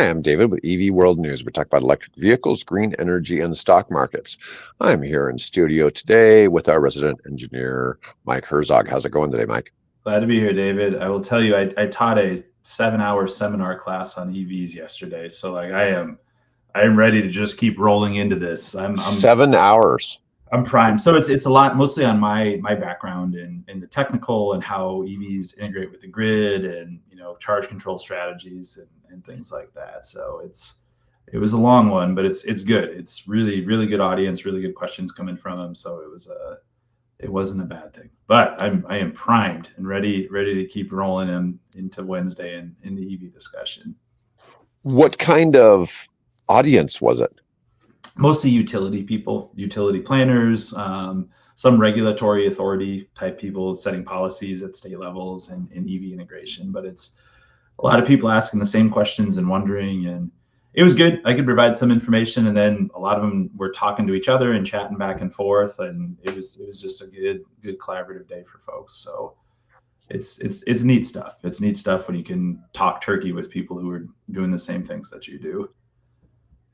am David with EV World News. We talk about electric vehicles, green energy, and the stock markets. I'm here in studio today with our resident engineer, Mike Herzog. How's it going today, Mike? Glad to be here, David. I will tell you, I taught a 7-hour seminar class on EVs yesterday, so like I am ready to just keep rolling into this. I'm 7 hours. I'm primed. So it's a lot, mostly on my background in the technical and how EVs integrate with the grid and charge control strategies and things like that. So it was a long one, but it's good. It's really good audience, really good questions coming from them. So it wasn't a bad thing. But I am primed and ready to keep rolling into Wednesday and in the EV discussion. What kind of audience was it? Mostly utility people, utility planners, some regulatory authority type people setting policies at state levels and EV integration. But it's a lot of people asking the same questions and wondering, and it was good. I could provide some information, and then a lot of them were talking to each other and chatting back and forth, and it was just a good collaborative day for folks. So it's neat stuff. It's neat stuff when you can talk turkey with people who are doing the same things that you do.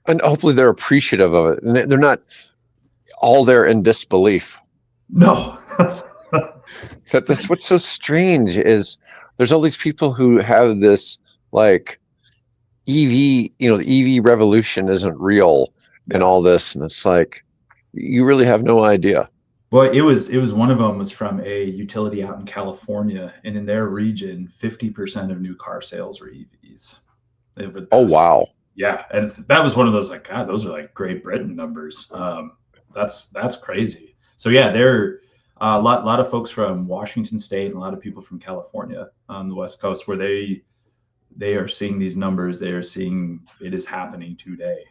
And hopefully they're appreciative of it. And they're not all there in disbelief. No. That's what's so strange is there's all these people who have this like EV, the EV revolution isn't real and all this. And it's like, you really have no idea. Well, it was one of them was from a utility out in California, and in their region, 50% of new car sales were EVs. Oh, wow. Yeah, and that was one of those like, God, those are like Great Britain numbers. That's crazy. So yeah, there are a lot of folks from Washington State and a lot of people from California on the West Coast where they are seeing these numbers. They are seeing it is happening today.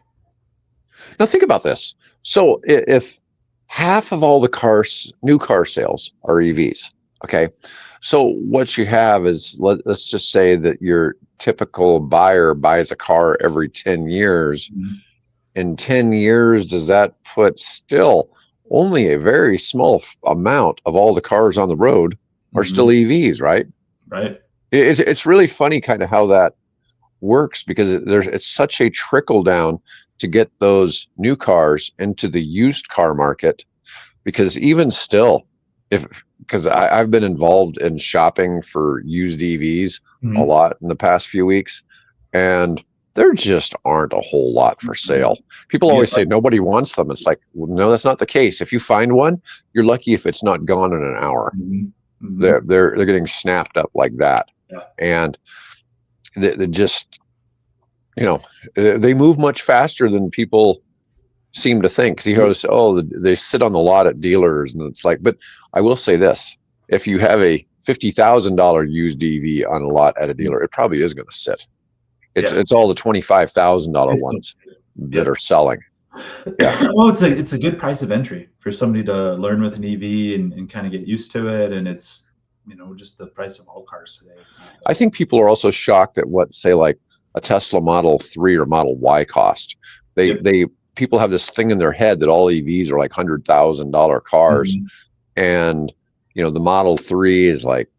Now think about this. So if half of all the new car sales are EVs, okay, so what you have is, let's just say that your typical buyer buys a car every 10 years. Mm-hmm. In 10 years, does that put still only a very small amount of all the cars on the road are still EVs, right? Right. It's really funny kind of how that works, because it's such a trickle down to get those new cars into the used car market, because even still, because I've been involved in shopping for used EVs a lot in the past few weeks, and there just aren't a whole lot for sale. People always say nobody wants them. It's like, well, no, that's not the case. If you find one, you're lucky if it's not gone in an hour. Mm-hmm. They're getting snapped up like that. Yeah. And they just, they move much faster than people seem to think. Because they sit on the lot at dealers, and it's like, but I will say this: if you have a $50,000 used EV on a lot at a dealer, it probably is going to sit. It's all the $25,000 ones that are selling. Yeah. Well, it's a good price of entry for somebody to learn with an EV and kind of get used to it, and it's just the price of all cars today. I think people are also shocked at what, say, like a Tesla Model 3 or Model Y cost. People have this thing in their head that all EVs are like $100,000 cars, and the Model 3 is like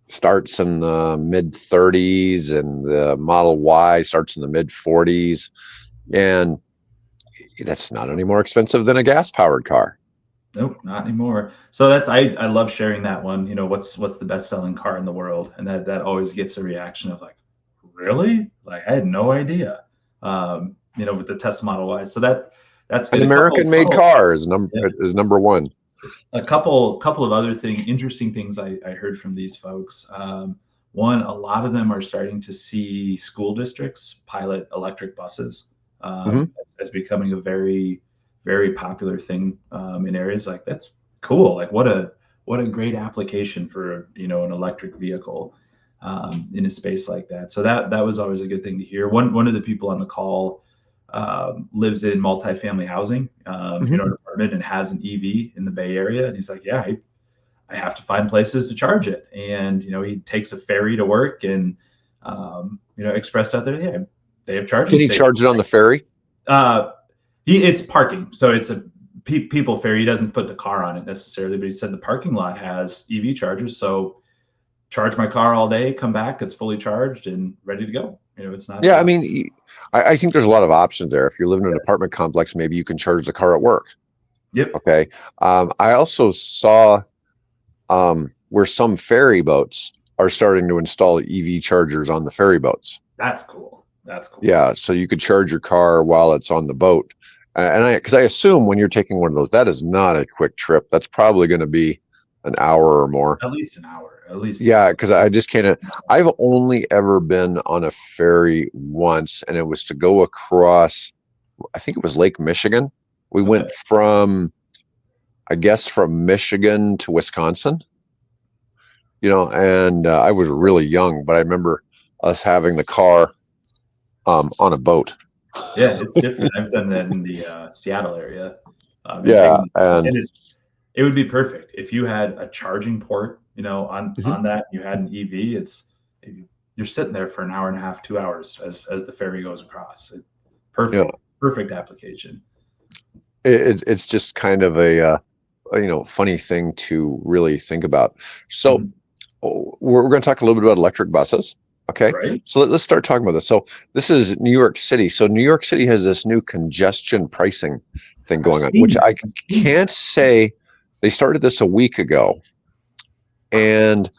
starts in the mid 30s, and the Model Y starts in the mid 40s, and that's not any more expensive than a gas powered car. Nope, not anymore. So I love sharing that one. What's the best selling car in the world, and that always gets a reaction of like, really? Like, I had no idea. With the Tesla Model Y. So that's an American made car is number one. A couple of other interesting things I heard from these folks. One, a lot of them are starting to see school districts pilot electric buses as becoming a very, very popular thing in areas like that's cool. Like what a great application for an electric vehicle in a space like that. So that was always a good thing to hear. One of the people on the call lives in multifamily housing, an apartment, and has an EV in the Bay Area. And he's like, yeah, I have to find places to charge it. And, he takes a ferry to work, and, expressed out there, yeah, they have charging stations. Can he charge it on the ferry? It's parking. So it's a people ferry. He doesn't put the car on it necessarily, but he said the parking lot has EV chargers. So charge my car all day, come back, it's fully charged and ready to go. It's not. Yeah, I mean, I think there's a lot of options there. If you live in an apartment complex, maybe you can charge the car at work. Yep. Okay. I also saw where some ferry boats are starting to install EV chargers on the ferry boats. That's cool. That's cool. Yeah, so you could charge your car while it's on the boat. Because I assume when you're taking one of those, that is not a quick trip. That's probably going to be an hour or more. At least an hour. At least. Yeah, because I just can't. I've only ever been on a ferry once, and it was to go across, I think it was Lake Michigan. We went from, I guess, from Michigan to Wisconsin. And I was really young, but I remember us having the car on a boat. Yeah, it's different. I've done that in the Seattle area. Yeah, and it would be perfect if you had a charging port, on that. You had an EV. You're sitting there for an hour and a half, 2 hours as the ferry goes across. Perfect application. It's just kind of a funny thing to really think about. So we're going to talk a little bit about electric buses. Okay. Right. So let's start talking about this. So this is New York City. So New York City has this new congestion pricing thing going on, which I can't say. They started this a week ago, and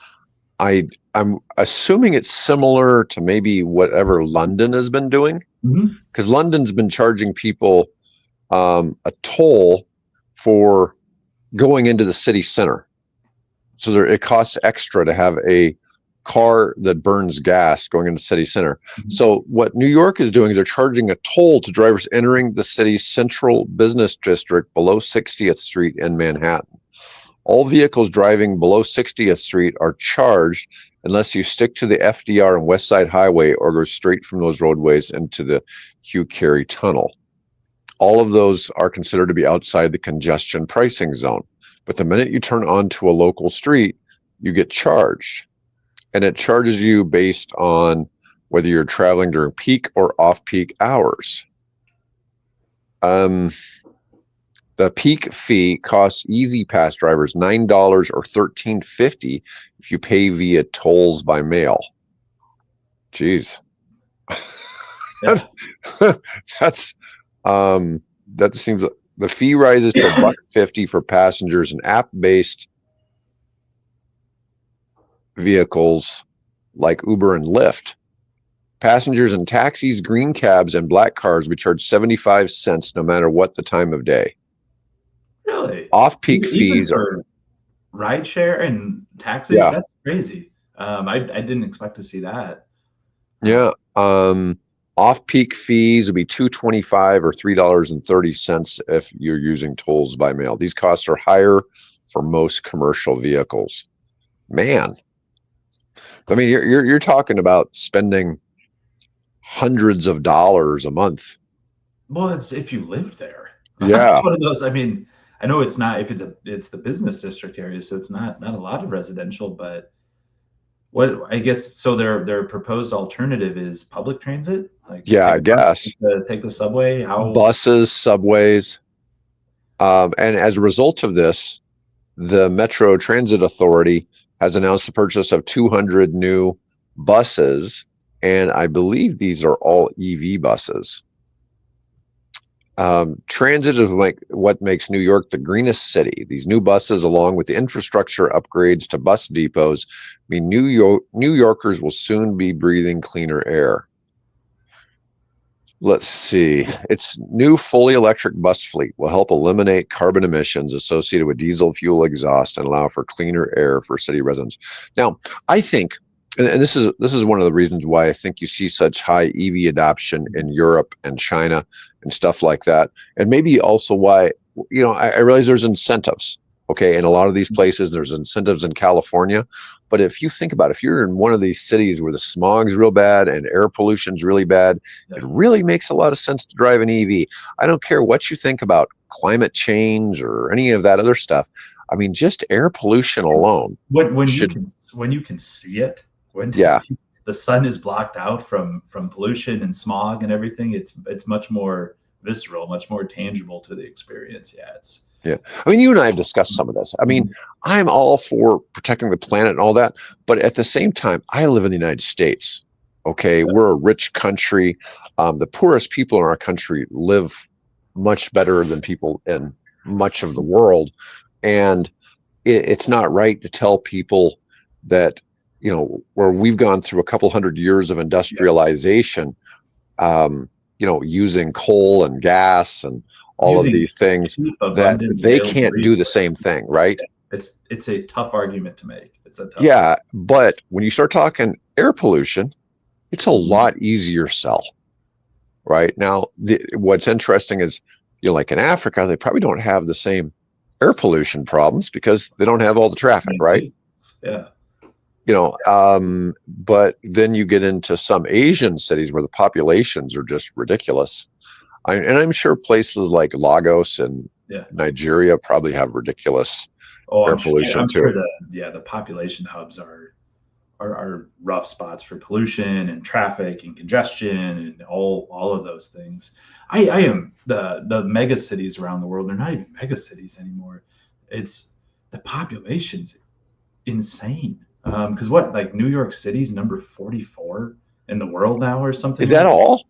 I'm assuming it's similar to maybe whatever London has been doing, because London's been charging people a toll for going into the city center. So it costs extra to have a car that burns gas going into the city center. So what New York is doing is they're charging a toll to drivers entering the city's central business district below 60th Street in Manhattan. All vehicles driving below 60th Street are charged unless you stick to the FDR and West Side Highway or go straight from those roadways into the Hugh Carey Tunnel. All of those are considered to be outside the congestion pricing zone. But the minute you turn onto a local street, you get charged. And it charges you based on whether you're traveling during peak or off-peak hours. The peak fee costs Easy Pass drivers $9 or $13.50 if you pay via tolls by mail. Jeez. That seems, the fee rises to $1.50 for passengers and app-based vehicles like Uber and Lyft. Passengers in taxis, green cabs, and black cars will be charged 75 cents no matter what the time of day. Really? Off-peak fees are rideshare and taxis. Yeah. That's crazy. I didn't expect to see that. Yeah. Off-peak fees would be $2.25 or $3.30 if you're using tolls by mail. These costs are higher for most commercial vehicles. Man, I mean, you're talking about spending hundreds of dollars a month. Well, it's if you lived there. Yeah, it's one of those. I mean, I know it's not if it's the business district area, so it's not a lot of residential. But what I guess so their proposed alternative is public transit. I guess take the subway. Buses, subways, and as a result of this, the Metro Transit Authority has announced the purchase of 200 new buses, and I believe these are all EV buses. Transit is what makes New York the greenest city. These new buses, along with the infrastructure upgrades to bus depots, mean New Yorkers will soon be breathing cleaner air. Let's see. Its new fully electric bus fleet will help eliminate carbon emissions associated with diesel fuel exhaust and allow for cleaner air for city residents. Now, I think, and this is one of the reasons why I think you see such high EV adoption in Europe and China and stuff like that, and maybe also why, I realize there's incentives. Okay, in a lot of these places, there's incentives in California. But if you think about it, if you're in one of these cities where the smog's real bad and air pollution's really bad, it really makes a lot of sense to drive an EV. I don't care what you think about climate change or any of that other stuff. I mean, just air pollution alone. When you can see it, when the sun is blocked out from pollution and smog and everything, it's much more visceral, much more tangible to the experience. Yeah. I mean, you and I have discussed some of this. I mean, I'm all for protecting the planet and all that, but at the same time, I live in the United States. Okay, we're a rich country. The poorest people in our country live much better than people in much of the world, and it's not right to tell people that, where we've gone through a couple hundred years of industrialization, using coal and gas and all of Using these things, cheap, that abundant, they available can't do the resources. same thing, right? It's a tough argument to make. It's a tough Yeah, but when you start talking air pollution, it's a argument. lot easier sell. Right now, what's interesting is, like in Africa, they probably don't have the same air pollution problems because they don't have all the traffic, right? Yeah. But then you get into some Asian cities where the populations are just ridiculous. And I'm sure places like Lagos and Yeah. Nigeria probably have ridiculous Oh, air pollution I'm too. sure the population hubs are rough spots for pollution and traffic and congestion and all of those things. I am the mega cities around the world. They're not even mega cities anymore. It's the population's insane. Because what, like New York City's number 44 in the world now or something Is that like that? all?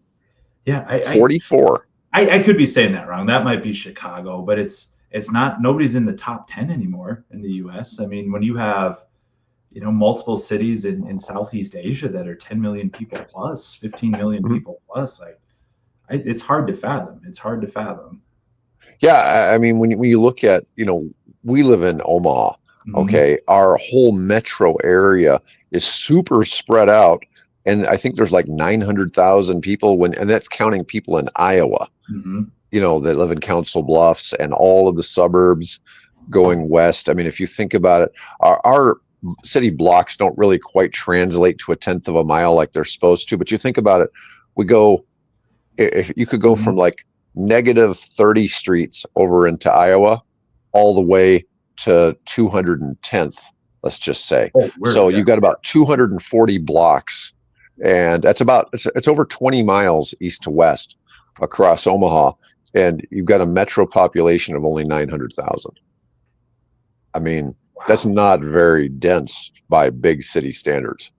Yeah, 44. I could be saying that wrong. That might be Chicago, but it's not. Nobody's in the top 10 anymore in the U.S. I mean, when you have multiple cities in Southeast Asia that are 10 million people plus, 15 million Mhm. people plus, like it's hard to fathom. It's hard to fathom. Yeah, I mean, when you look at, we live in Omaha. Mm-hmm. Okay, our whole metro area is super spread out, and I think there's like 900,000 people and that's counting people in Iowa. Mm-hmm. That live in Council Bluffs and all of the suburbs going west. I mean, if you think about it, our city blocks don't really quite translate to a tenth of a mile like they're supposed to. But you think about it, if you could go Mm-hmm. from like negative 30 streets over into Iowa all the way to 210th, let's just say. So you've got about 240 blocks, and it's over 20 miles east to west across Omaha, and you've got a metro population of only 900,000. I mean, that's not very dense by big city standards.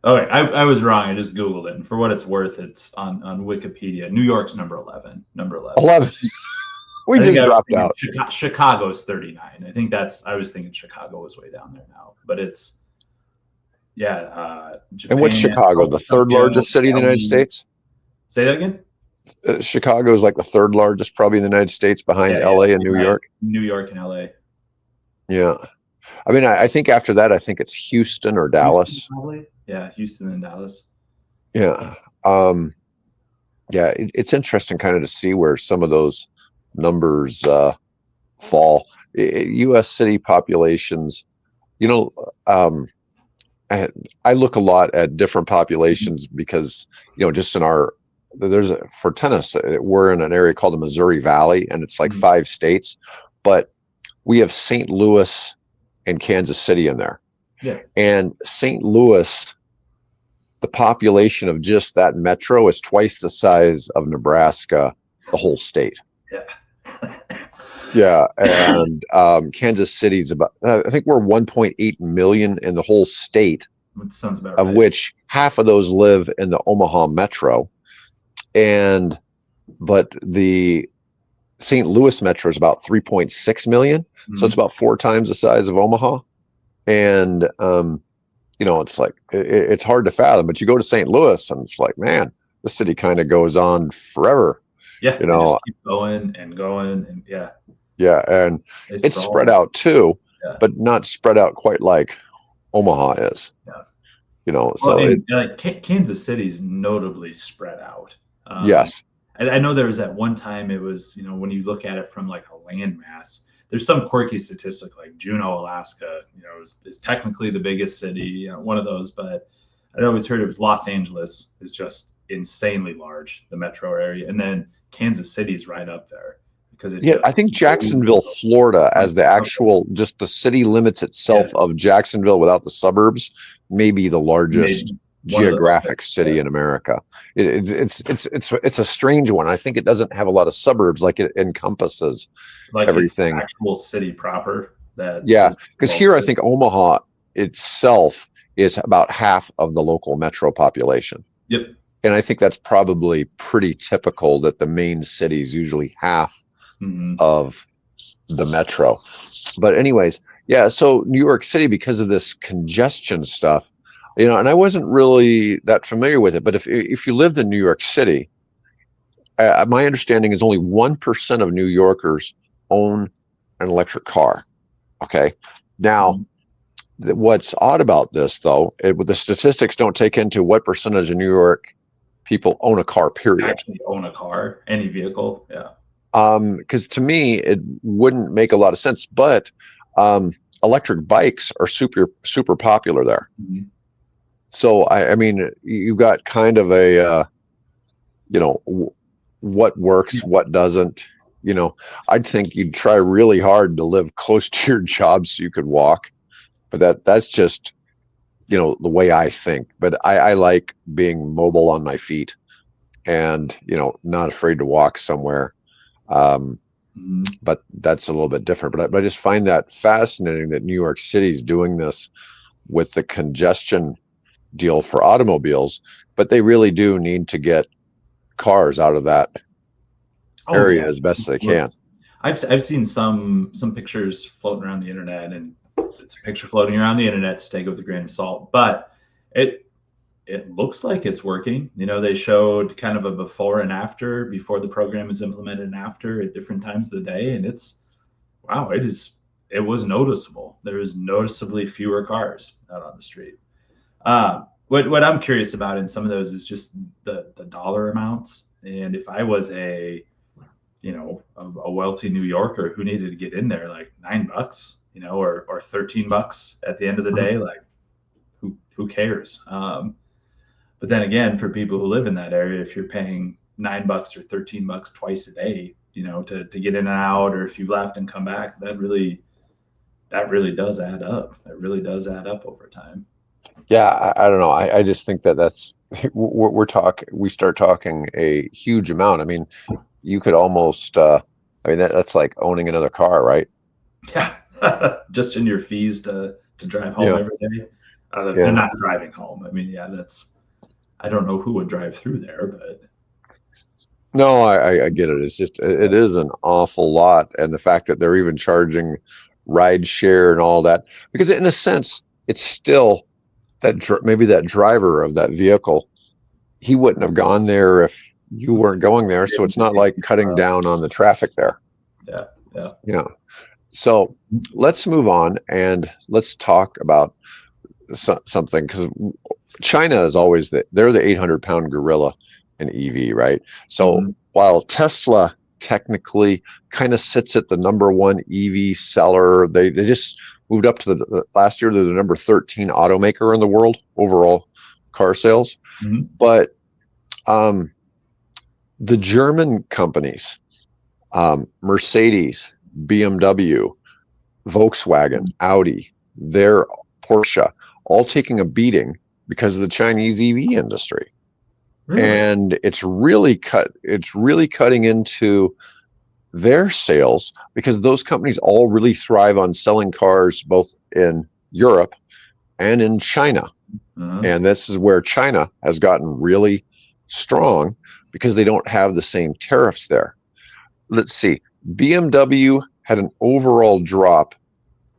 Okay, I was wrong. I just Googled it, and for what it's worth, it's on Wikipedia. New York's number 11. Number 11. 11. We I think just I was dropped thinking out. Chicago's 39. I was thinking Chicago was way down there now, but it's Japan. And what's Chicago? The third Tokyo, largest city in the United Delhi. States? Say that again. Chicago is like the third largest, probably in the United States, behind LA and New York. New York and LA. Yeah. I mean, I think after that, I think it's Houston or Dallas. Houston, probably. Yeah, Houston and Dallas. Yeah. It's interesting kind of to see where some of those numbers fall. U.S. city populations, I look a lot at different populations because, just for tennis, we're in an area called the Missouri Valley, and it's like 5 states, but we have St. Louis and Kansas City in there. Yeah. And St. Louis, the population of just that metro is twice the size of Nebraska, the whole state. Yeah. Yeah. And Kansas City's I think we're 1.8 million in the whole state, That sounds about of right. which half of those live in the Omaha metro. But the St. Louis metro is about 3.6 million. Mm-hmm. So it's about 4 times the size of Omaha. And, it's like, it's hard to fathom, but you go to St. Louis and it's like, man, the city kind of goes on forever. Yeah. Just keep going and yeah. Yeah. And it's spread out too, but not spread out quite like Omaha is. Yeah. Kansas City's notably spread out. Yes. I know there was at one time it was, when you look at it from like a landmass, there's some quirky statistic like Juneau, Alaska, is technically the biggest city, one of those, but I'd always heard it was Los Angeles is just insanely large, the metro area. And then Kansas City's right up there because I think Jacksonville, Florida, as the actual, just the city limits itself of Jacksonville without the suburbs, may be the largest geographic city in America. It's a strange one. I think it doesn't have a lot of suburbs, like it encompasses everything. Actual city proper. Because here I think Omaha itself is about half of the local metro population. Yep. And I think that's probably pretty typical that the main city is usually half of the metro. But anyways, yeah, so New York City, because of this congestion stuff, and I wasn't really that familiar with it, but if you lived in New York City, my understanding is only 1% of New Yorkers own an electric car. Okay. Now, what's odd about this, though, the statistics don't take into what percentage of New York people own a car, period. Actually own a car, any vehicle. Yeah. Because to me, it wouldn't make a lot of sense, but electric bikes are super popular there. So, I mean, you've got kind of a, what works, what doesn't. I'd think you'd try really hard to live close to your job so you could walk, but that's just, the way I think. But I like being mobile on my feet and, not afraid to walk somewhere. But that's a little bit different. But I just find that fascinating that New York City is doing this with the congestion deal for automobiles, but they really do need to get cars out of that area as best they can. I've seen some pictures floating around the internet, and it's a picture floating around the internet, so take it with a grain of salt. But it looks like it's working. They showed kind of a before and after, before the program is implemented and after at different times of the day, and it was noticeable. There was noticeably fewer cars out on the street. What I'm curious about in some of those is just the dollar amounts. And if I was a wealthy New Yorker who needed to get in there, like $9, or $13 at the end of the day, like who cares? But then again, for people who live in that area, if you're paying $9 or $13 twice a day, to get in and out, or if you left and come back, that really does add up. That really does add up over time. Yeah, I don't know. I just think that's we start talking a huge amount. I mean, you could almost, that's like owning another car, right? Yeah, just in your fees to drive home every day. They're not driving home. I mean, I don't know who would drive through there, but. No, I get it. It's just, it is an awful lot. And the fact that they're even charging ride share and all that, because in a sense, it's still that maybe that driver of that vehicle, he wouldn't have gone there if you weren't going there. So it's not like cutting down on the traffic there. Yeah. So let's move on and let's talk about something, because China is always they're the 800-pound gorilla in EV, right? So while Tesla technically kind of sits at the #1 EV seller, they just moved up to the last year, they're the number 13 automaker in the world overall car sales. But the German companies, Mercedes, BMW, Volkswagen, Audi, their Porsche, all taking a beating because of the Chinese EV industry. Really? And it's really cutting into their sales, because those companies all really thrive on selling cars both in Europe and in China. And this is where China has gotten really strong, because they don't have the same tariffs there. Let's see. BMW had an overall drop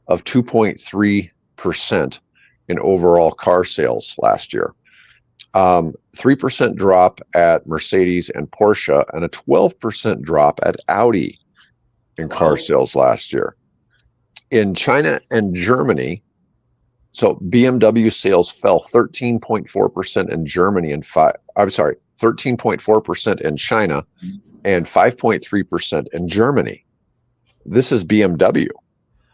of 2.3% in overall car sales last year. 3% drop at Mercedes and Porsche, and a 12% drop at Audi in car sales last year. In China and Germany, so BMW sales fell 13.4% in Germany and 13.4% in China and 5.3% in Germany. This is BMW.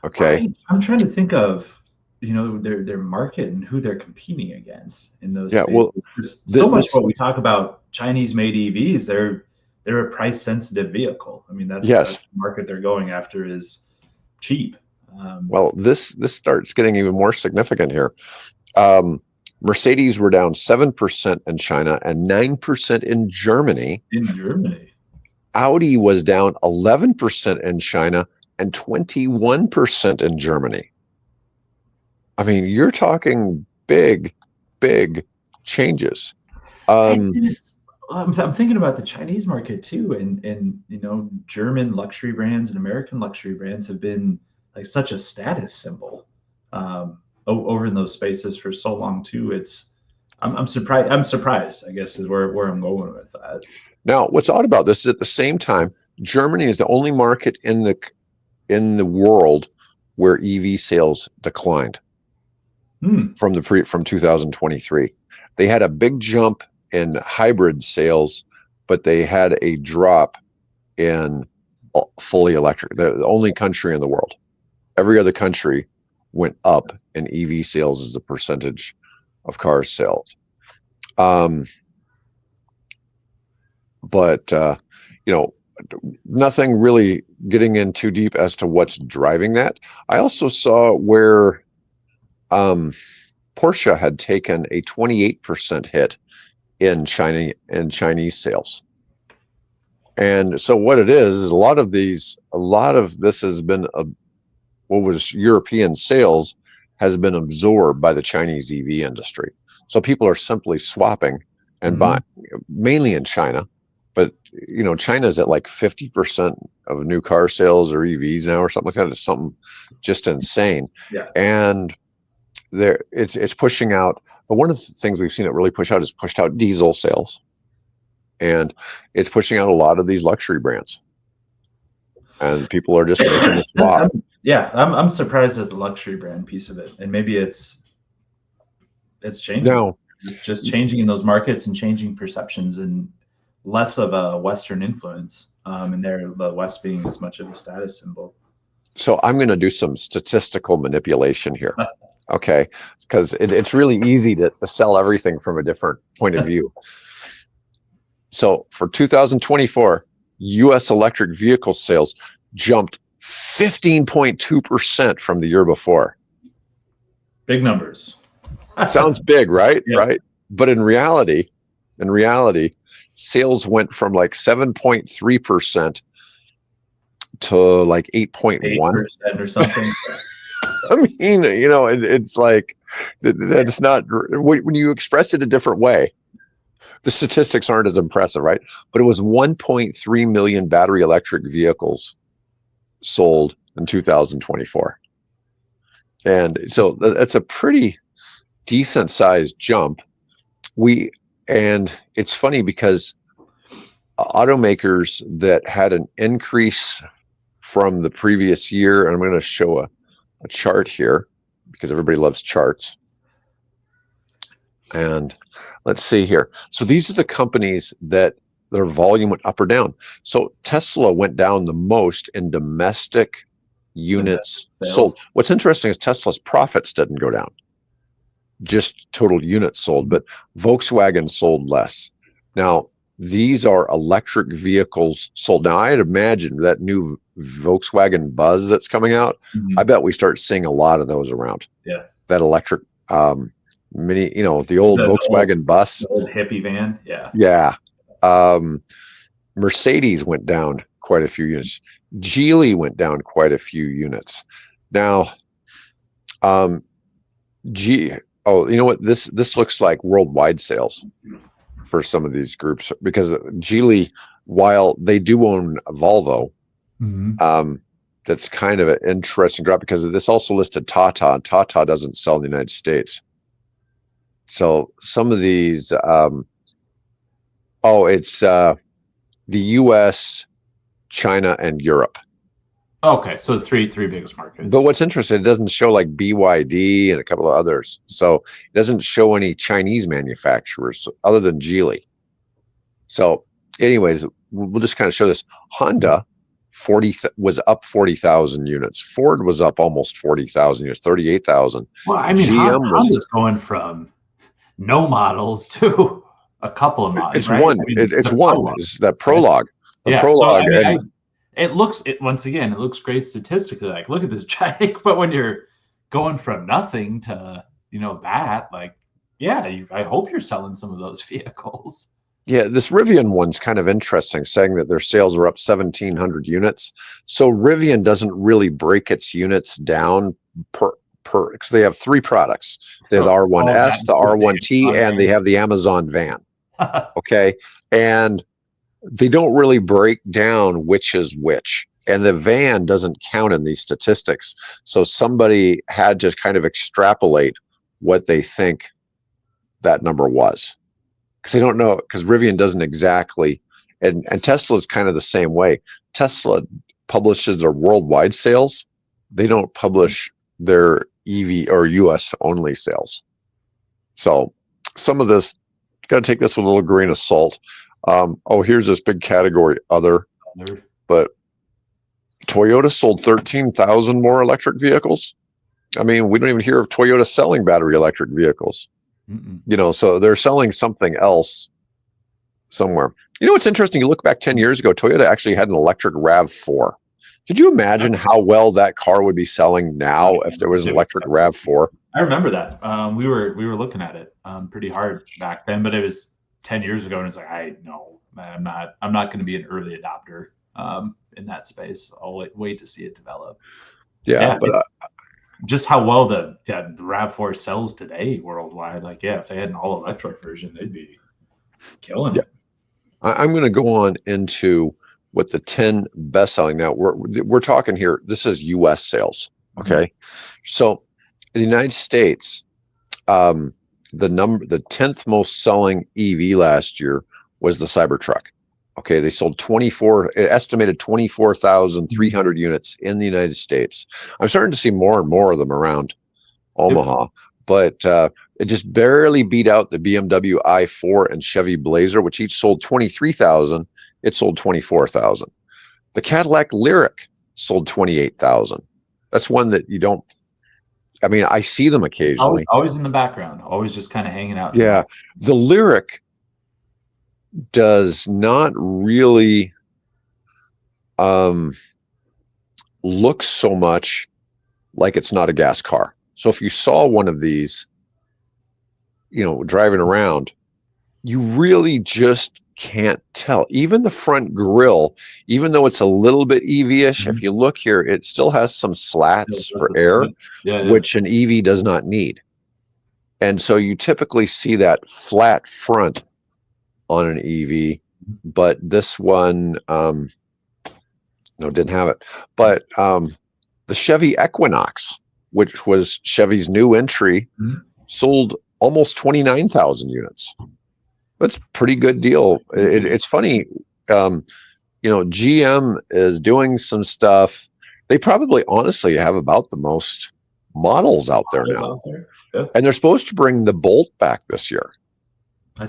Okay. Right. I'm trying to think of their market and who they're competing against in those spaces. Well, much what we talk about Chinese made EVs, they're a price sensitive vehicle. I mean, that's the market they're going after is cheap. Well, this starts getting even more significant here. Mercedes were down 7% in China and 9% in Germany. Audi was down 11% in China and 21% in Germany. I mean, you're talking big, big changes. I'm thinking about the Chinese market too, and German luxury brands and American luxury brands have been like such a status symbol over in those spaces for so long too. I'm surprised. I'm surprised, I guess, is where I'm going with that. Now, what's odd about this is at the same time, Germany is the only market in the world where EV sales declined from 2023. They had a big jump in hybrid sales, but they had a drop in fully electric. They're the only country in the world. Every other country went up in EV sales as a percentage of cars sold. But nothing really getting in too deep as to what's driving that. I also saw where Porsche had taken a 28% hit in Chinese sales. And so what it is a lot of this has been what was European sales has been absorbed by the Chinese EV industry. So people are simply swapping and buying, mainly in China. But China's at like 50% of new car sales or EVs now or something like that. It's something just insane. Yeah. And it's pushing out. But one of the things we've seen it really pushed out diesel sales. And it's pushing out a lot of these luxury brands. And people are just making the swap. I'm surprised at the luxury brand piece of it. And maybe it's changing. No. It's just changing in those markets and changing perceptions and less of a Western influence. And the West being as much of a status symbol. So I'm going to do some statistical manipulation here. Okay. Because it's really easy to sell everything from a different point of view. So for 2024, U.S. electric vehicle sales jumped 15.2% from the year before. Big numbers. Sounds big, right? Yeah. Right. But in reality, sales went from like 7.3% to like 8.1% or something. I mean, it's like that's not when you express it a different way. The statistics aren't as impressive, right? But it was 1.3 million battery electric vehicles sold in 2024. And so that's a pretty decent sized jump. And it's funny because automakers that had an increase from the previous year, and I'm going to show a chart here because everybody loves charts. And let's see here. So these are the companies that their volume went up or down. So Tesla went down the most in domestic units sold. What's interesting is Tesla's profits didn't go down, just total units sold, but Volkswagen sold less. Now, these are electric vehicles sold. Now, I'd imagine that new Volkswagen Buzz that's coming out, I bet we start seeing a lot of those around. Yeah. That electric mini, the old Volkswagen bus. The old hippie van. Yeah. Yeah. Mercedes went down quite a few units. Geely went down quite a few units. Now, you know what? This looks like worldwide sales for some of these groups, because Geely, while they do own Volvo, that's kind of an interesting drop because this also listed Tata, and Tata doesn't sell in the United States. So some of these, it's the U.S., China, and Europe. Okay, so three biggest markets. But what's interesting, it doesn't show like BYD and a couple of others. So it doesn't show any Chinese manufacturers other than Geely. So anyways, we'll just kind of show this. Honda was up 40,000 units. Ford was up almost 40,000 units, 38,000. Well, I mean, Honda's going from no models to a couple of models. It's right? one. It's one. It's that Prologue. The Prologue. So, I mean, it looks great statistically. Like, look at this giant. But when you're going from nothing to that, I hope you're selling some of those vehicles. Yeah, this Rivian one's kind of interesting, saying that their sales are up 1,700 units. So Rivian doesn't really break its units down because they have 3 products. They have the So all of R1S, that the is the R1T, same. and they have the Amazon van. Okay. And they don't really break down which is which. And the van doesn't count in these statistics. So somebody had to kind of extrapolate what they think that number was. Because they don't know, because Rivian doesn't exactly, and Tesla is kind of the same way. Tesla publishes their worldwide sales. They don't publish their EV or US only sales. So some of this, got to take this with a little grain of salt. Here's this big category, other. But Toyota sold 13,000 more electric vehicles. I mean, we don't even hear of Toyota selling battery electric vehicles. So they're selling something else somewhere. What's interesting? You look back 10 years ago, Toyota actually had an electric RAV4. Could you imagine how well that car would be selling now if there was an electric RAV4? I remember that. We were looking at it pretty hard back then, but it was 10 years ago, and it's like, I'm not going to be an early adopter in that space. I'll wait to see it develop. Yeah, but just how well the RAV4 sells today worldwide. Like, if they had an all electric version, they'd be killing it. I'm going to go on into what the 10 best selling. Now we're talking here. This is U.S. sales. Okay, so in the United States, the 10th most selling EV last year was the Cybertruck. Okay, they sold estimated 24,300 units in the United States. I'm starting to see more and more of them around Omaha, but it just barely beat out the BMW i4 and Chevy Blazer, which each sold 23,000. It sold 24,000. The Cadillac Lyriq sold 28,000. That's one that you don't. I mean, I see them occasionally. Always in the background, always just kind of hanging out. Yeah, the Lyriq does not really look so much like it's not a gas car. So if you saw one of these, driving around, you really just can't tell. Even the front grille, even though it's a little bit EV-ish, if you look here, it still has some slats for air, which an EV does not need. And so you typically see that flat front on an EV, but this one, didn't have it. But the Chevy Equinox, which was Chevy's new entry, sold almost 29,000 units. That's a pretty good deal. It's funny, GM is doing some stuff. They probably honestly have about the most models out there now. And they're supposed to bring the Bolt back this year.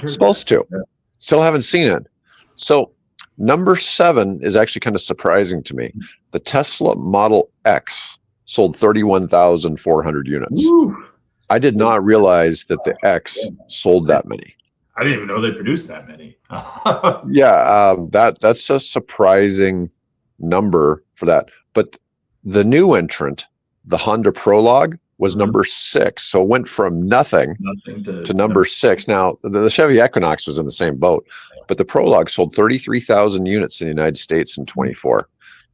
Supposed to. Still haven't seen it. So number 7 is actually kind of surprising to me. The Tesla Model X sold 31,400 units. Woo. I did not realize that the X sold that many. I didn't even know they produced that many. That's a surprising number for that. But the new entrant, the Honda Prologue, was number 6. So it went from nothing to number 6. Now, the Chevy Equinox was in the same boat, but the Prologue sold 33,000 units in the United States in 24.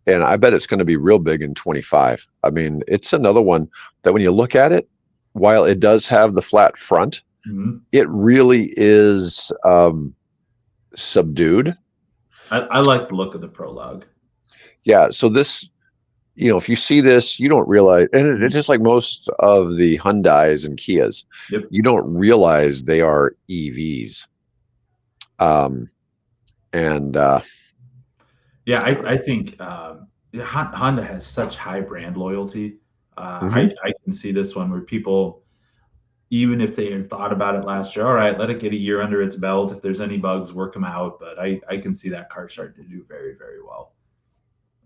And I bet it's going to be real big in 25. I mean, it's another one that when you look at it, while it does have the flat front, it really is subdued. I like the look of the Prologue. Yeah. So this, if you see this, you don't realize, and it's just like most of the Hyundais and Kias, you don't realize they are EVs. I think Honda has such high brand loyalty. I can see this one where people, even if they had thought about it last year, all right, let it get a year under its belt. If there's any bugs, work them out. But I can see that car starting to do very, very well,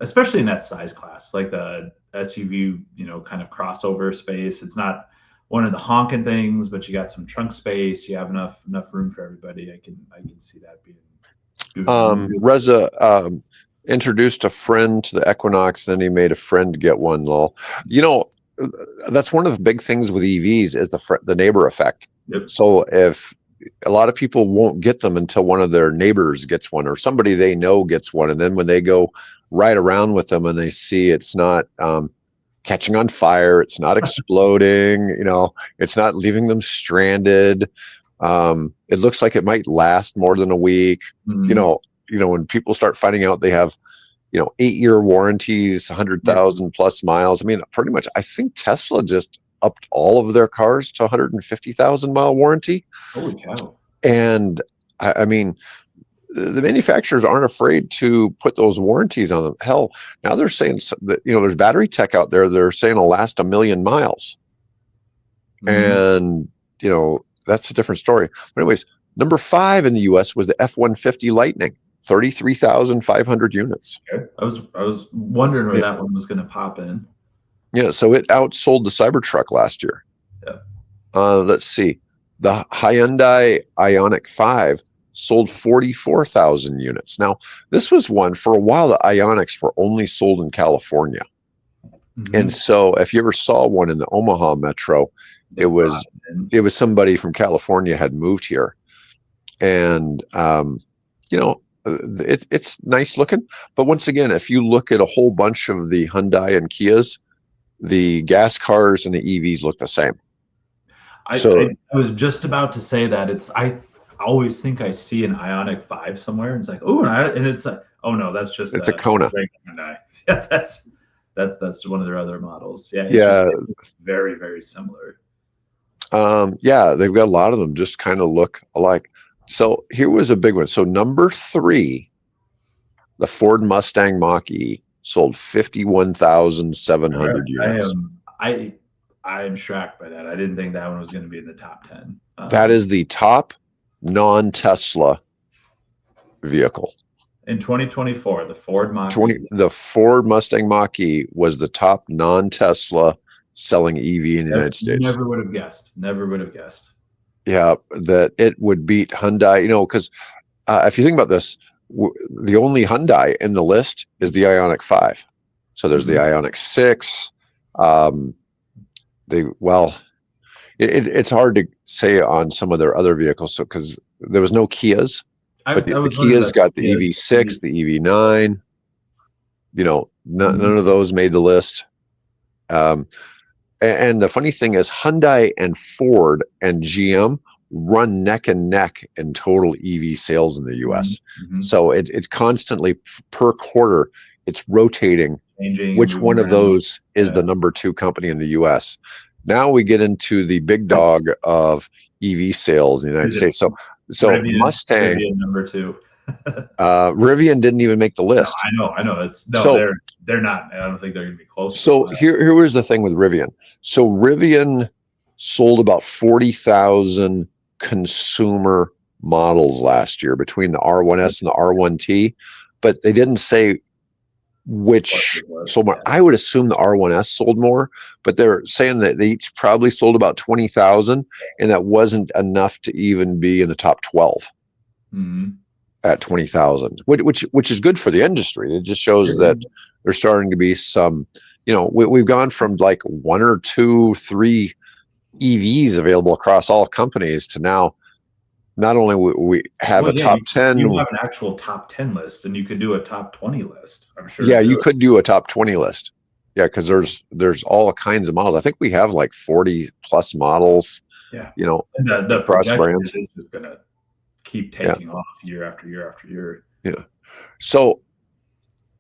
especially in that size class, like the SUV, kind of crossover space. It's not one of the honking things, but you got some trunk space. You have enough room for everybody. I can see that being. Reza introduced a friend to the Equinox, then he made a friend get one. That's one of the big things with EVs is the neighbor effect. So if a lot of people won't get them until one of their neighbors gets one or somebody they know gets one, and then when they go ride around with them and they see it's not catching on fire. It's not exploding. It's not leaving them stranded. It looks like it might last more than a week. When people start finding out they have 8-year warranties, 100,000 plus miles. I mean, pretty much, I think Tesla just upped all of their cars to 150,000 mile warranty. Holy cow. And I mean, the manufacturers aren't afraid to put those warranties on them. Hell, now they're saying that, there's battery tech out there. They're saying it'll last 1,000,000 miles. And, that's a different story. But anyways, number 5 in the US was the F-150 Lightning, 33,500 units. Okay. I was wondering where that one was going to pop in. Yeah, so it outsold the Cybertruck last year. Yeah. Let's see. The Hyundai Ioniq 5 sold 44,000 units. Now, this was one, for a while, the Ioniqs were only sold in California. And so if you ever saw one in the Omaha metro, it was somebody from California had moved here. And, it's nice looking. But once again, if you look at a whole bunch of the Hyundai and Kias, the gas cars and the EVs look the same. I was just about to say that I always think I see an Ioniq 5 somewhere, and it's like, oh, and it's like, oh no, that's just a Kona. Yeah, that's one of their other models. Yeah, it's very, very similar. They've got a lot of them just kind of look alike. So here was a big one. So number 3, the Ford Mustang Mach-E sold 51,700 units. I am shocked by that. I didn't think that one was going to be in the top 10. That is the top non-Tesla vehicle. In 2024, the Ford Mach-E. The Ford Mustang Mach-E was the top non-Tesla selling EV in the United States. Never would have guessed. Yeah, that it would beat Hyundai, because if you think about this, the only Hyundai in the list is the Ioniq 5. So there's the Ioniq 6. It's hard to say on some of their other vehicles, because there was no Kias. But the Kia's got the EV6, the EV9. None of those made the list. And the funny thing is, Hyundai and Ford and GM run neck and neck in total EV sales in the US. So it's constantly, per quarter, it's rotating which one of those is the number 2 company in the US. Now we get into the big dog of EV sales in the United States. So Rivian, Mustang, Rivian number 2. Rivian didn't even make the list. No, I know. They're not. I don't think they're going to be close. So here was the thing with Rivian. So Rivian sold about 40,000 consumer models last year between the R1S and the R1T, but they didn't say which sold more. I would assume the R1S sold more, but they're saying that they each probably sold about 20,000, and that wasn't enough to even be in the top 12 at 20,000, which is good for the industry. It just shows that there's starting to be some, we've gone from like 1 or 2, 3 EVs available across all companies to now, not only we have a top 10. You have an actual top 10 list, and you could do a top 20 list, I'm sure. Yeah, you could do a top 20 list. Yeah, because there's all kinds of models. I think we have like 40 plus models. Yeah. And the across brands is just going to keep taking off year after year after year. Yeah. So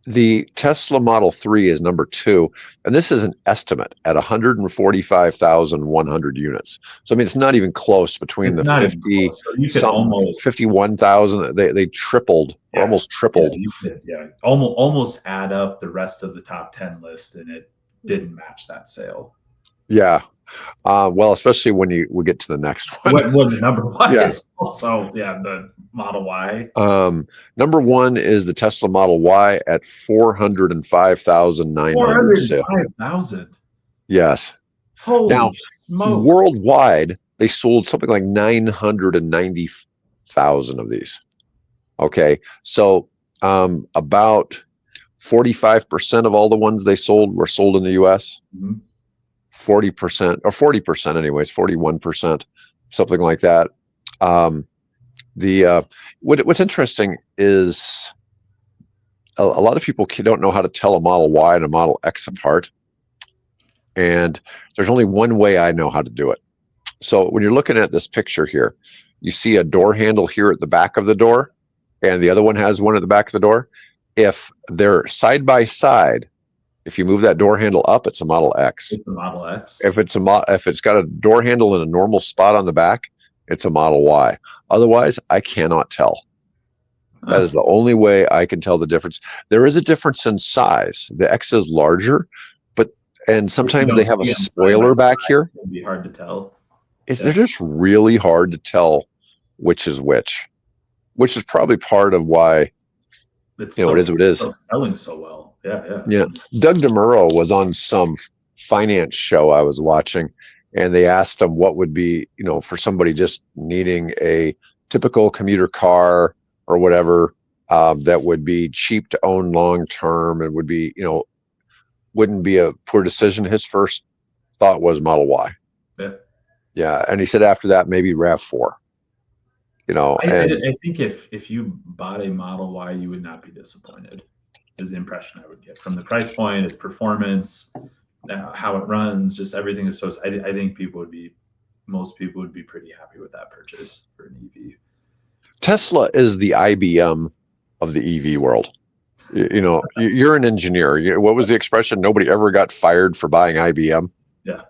the Tesla Model 3 is number 2, and this is an estimate at 145,100 units. So I mean, it's not even close between the 50, so 51,000. They tripled, or almost tripled. Yeah, you could, almost add up the rest of the top 10 list, and it didn't match that sale. Yeah. Well, especially when we get to the next one. When the number 1 is also the Model Y. Number 1 is the Tesla Model Y at 405,900. 405,000. Yes. Holy now, smokes. Worldwide, they sold something like 990,000 of these. Okay, so about 45% of all the ones they sold were sold in the U.S. 40% or 40% anyways, 41%, something like that. What's interesting is a lot of people don't know how to tell a Model Y and a Model X apart. And there's only one way I know how to do it. So when you're looking at this picture here, you see a door handle here at the back of the door, and the other one has one at the back of the door. If they're side by side, if you move that door handle up, it's a Model X. It's a Model X. If it's got a door handle in a normal spot on the back, it's a Model Y. Otherwise, I cannot tell. That is the only way I can tell the difference. There is a difference in size. The X is larger, and sometimes they have a spoiler back here. It'd be hard to tell. They're just really hard to tell which is which is probably part of why it is what it is. Selling so well. Yeah. Doug DeMuro was on some finance show I was watching, and they asked him what would be, for somebody just needing a typical commuter car or whatever, that would be cheap to own long term and would be, wouldn't be a poor decision. His first thought was Model Y. Yeah. And he said after that, maybe RAV4. I think if you bought a Model Y, you would not be disappointed, is the impression I would get from the price point, its performance, how it runs, just everything is so. I think most people would be pretty happy with that purchase for an EV. Tesla is the IBM of the EV world. You're an engineer. What was the expression? Nobody ever got fired for buying IBM. Yeah.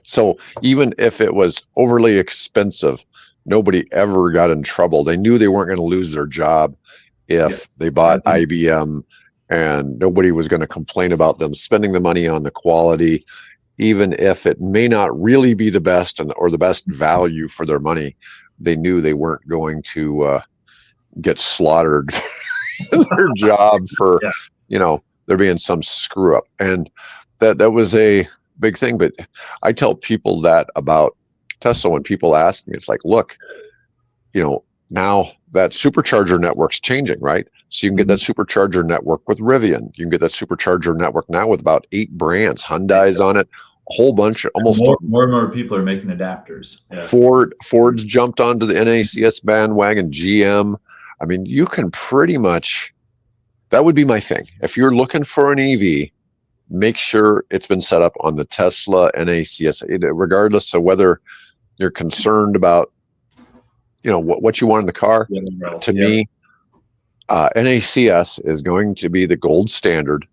So even if it was overly expensive, nobody ever got in trouble. They knew they weren't going to lose their job if they bought IBM, and nobody was going to complain about them spending the money on the quality, even if it may not really be the best or the best value for their money. They knew they weren't going to get slaughtered in their job for, there being some screw up. And that was a big thing. But I tell people that about Tesla when people ask me, it's like, look, now that supercharger network's changing, right? So you can get that supercharger network with Rivian. You can get that supercharger network now with about 8 brands. Hyundai's on it, a whole bunch. Almost more and more people are making adapters. Yeah. Ford's jumped onto the NACS bandwagon. GM. I mean, you can pretty much. That would be my thing. If you're looking for an EV, make sure it's been set up on the Tesla NACS, regardless of whether you're concerned about, what you want in the car. To me, NACS is going to be the gold standard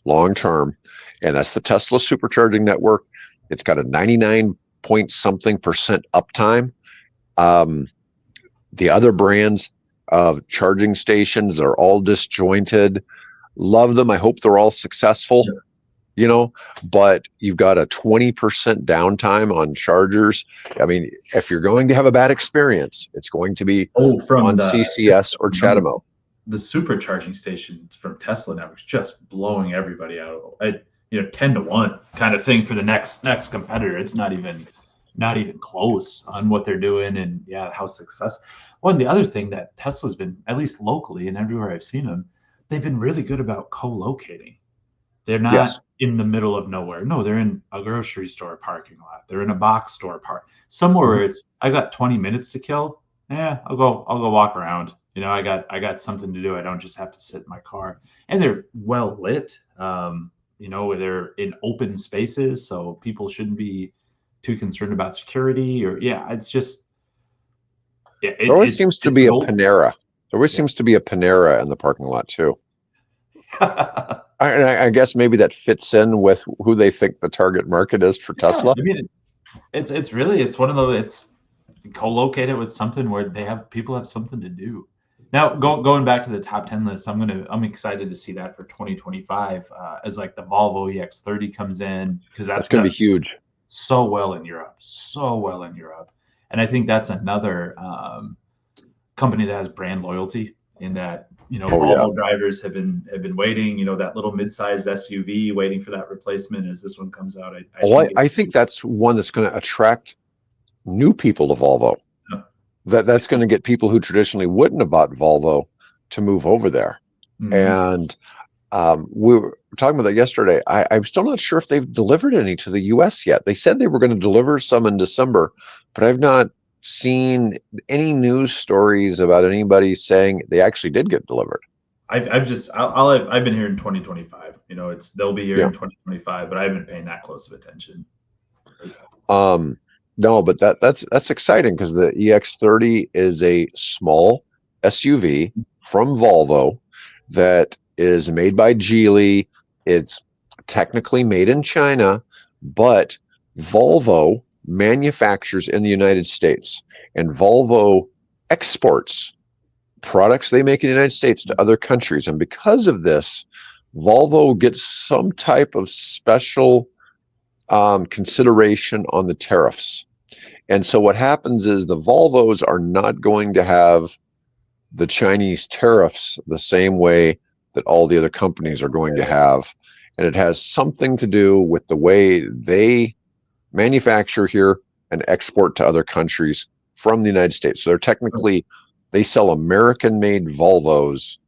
long term, and that's the Tesla supercharging network. It's got a 99 point something percent uptime. The other brands of charging stations are all disjointed. Love them. I hope they're all successful. But you've got a 20% downtime on chargers. I mean, if you're going to have a bad experience, it's going to be on CCS or CHAdeMO. The supercharging stations from Tesla networks just blowing everybody out. 10-1 kind of thing for the next competitor. It's not even close on what they're doing and how successful. Well, and the other thing that Tesla's been, at least locally and everywhere I've seen them, they've been really good about co-locating. They're not in the middle of nowhere. No, they're in a grocery store parking lot. They're in a box store somewhere where it's, I got 20 minutes to kill. I'll go walk around. I got something to do. I don't just have to sit in my car. And they're well lit. They're in open spaces, so people shouldn't be too concerned about security it's just. There always seems to be a Panera. There always seems to be a Panera in the parking lot too. I guess maybe that fits in with who they think the target market is for Tesla. I mean, it's one of those. It's co-located with something where people have something to do. Now, going back to the top 10 list, I'm excited to see that for 2025 as like the Volvo EX30 comes in, because that's going to be huge. So well in Europe, and I think that's another company that has brand loyalty in that. Volvo drivers have been waiting. That little mid-sized SUV waiting for that replacement as this one comes out. I think that's one that's going to attract new people to Volvo. Yeah. That's going to get people who traditionally wouldn't have bought Volvo to move over there. Mm-hmm. And we were talking about that yesterday. I'm still not sure if they've delivered any to the U.S. yet. They said they were going to deliver some in December, but I've not seen any news stories about anybody saying they actually did get delivered. I've been here in 2025. You know, they'll be here Yeah. in 2025, but I haven't been paying that close of attention. No, but that's exciting because the EX30 is a small SUV from Volvo that is made by Geely. It's technically made in China, but Volvo manufactures in the United States, and Volvo exports products they make in the United States to other countries. And because of this, Volvo gets some type of special consideration on the tariffs. And so what happens is the Volvos are not going to have the Chinese tariffs the same way that all the other companies are going to have. And it has something to do with the way they manufacture here and export to other countries from the United States. So they're technically, they sell American-made Volvos.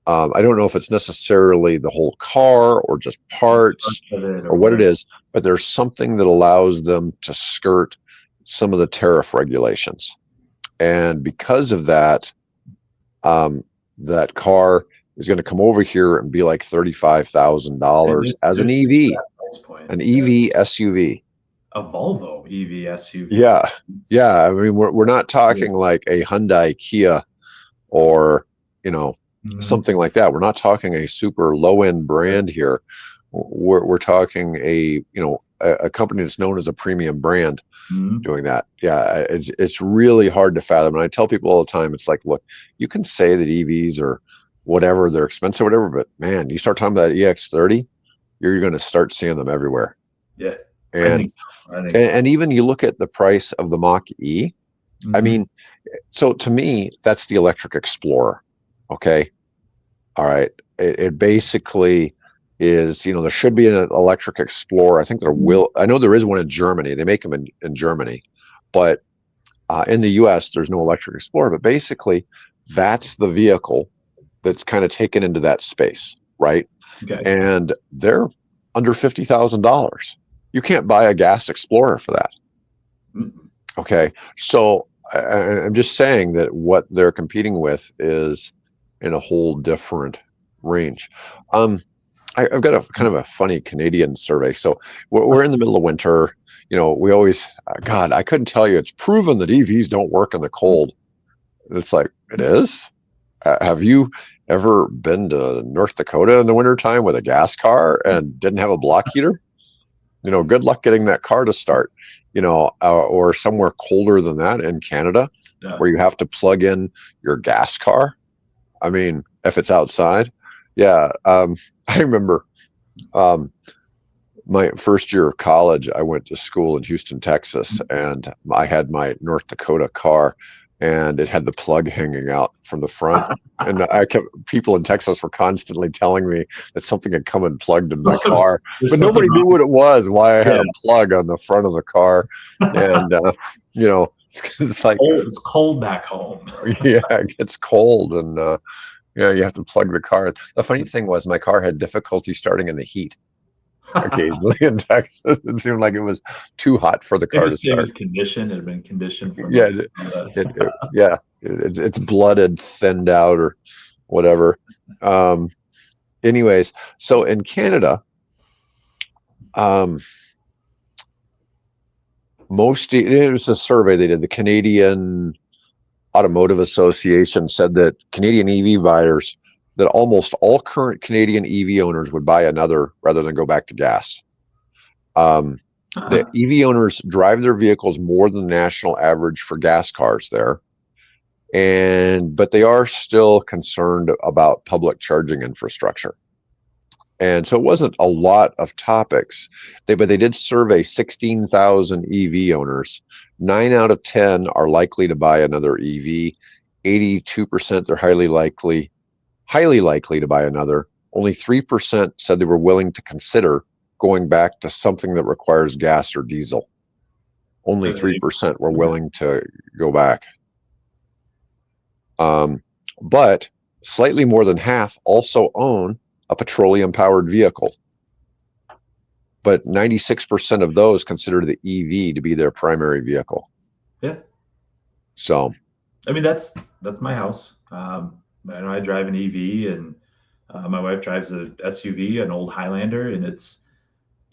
I don't know if it's necessarily the whole car or just parts or what it is, but there's something that allows them to skirt some of the tariff regulations. And because of that, that car is going to come over here and be like $35,000 as an EV, an EV SUV. A Volvo EV SUV. Yeah. Yeah. I mean, we're not talking like a Hyundai Kia or, you know, something like that. We're not talking a super low end brand here. We're talking a company that's known as a premium brand doing that. Yeah, it's really hard to fathom. And I tell people all the time, it's like, look, you can say that EVs are whatever, they're expensive, whatever, but man, you start talking about EX30, you're going to start seeing them everywhere. Yeah, and I think so. and even you look at the price of the Mach-E. I mean, so to me, that's the electric Explorer. Okay. All right. It basically is, there should be an electric Explorer. I think I know there is one in Germany. They make them in Germany, but in the US, there's no electric Explorer. But basically, that's the vehicle that's kind of taken into that space, right? Okay. And they're under $50,000. You can't buy a gas Explorer for that. Okay. So I'm just saying that what they're competing with is in a whole different range. I've got a kind of a funny Canadian survey. So we're in the middle of winter. We always, God, I couldn't tell you. It's proven that EVs don't work in the cold. And it's like, it is? Have you ever been to North Dakota in the wintertime with a gas car and didn't have a block heater? Good luck getting that car to start, or somewhere colder than that in Canada, where you have to plug in your gas car. I mean, if it's outside. Yeah. I remember my first year of college, I went to school in Houston, Texas, and I had my North Dakota car, and it had the plug hanging out from the front. And people in Texas were constantly telling me that something had come and plugged in my car, but nobody knew what it was, why I had a plug on the front of the car. And, it's like, it's cold back home. Yeah, it gets cold, and, you have to plug the car. The funny thing was my car had difficulty starting in the heat. Occasionally in Texas, it seemed like it was too hot for the car to start. It was conditioned. It had been conditioned. It's blooded, thinned out, or whatever. Anyways, so in Canada, it was a survey they did. The Canadian Automotive Association said that Canadian EV buyers, that almost all current Canadian EV owners would buy another rather than go back to gas. The EV owners drive their vehicles more than the national average for gas cars there. But they are still concerned about public charging infrastructure. And so it wasn't a lot of topics, but they did survey 16,000 EV owners. 9 out of 10 are likely to buy another EV. 82% they're highly likely to buy another. Only 3% said they were willing to consider going back to something that requires gas or diesel. Only 3% were willing to go back. But slightly more than half also own a petroleum-powered vehicle. But 96% of those consider the EV to be their primary vehicle. Yeah. So, I mean, that's my house. I drive an EV, and my wife drives a SUV, an old Highlander, and it's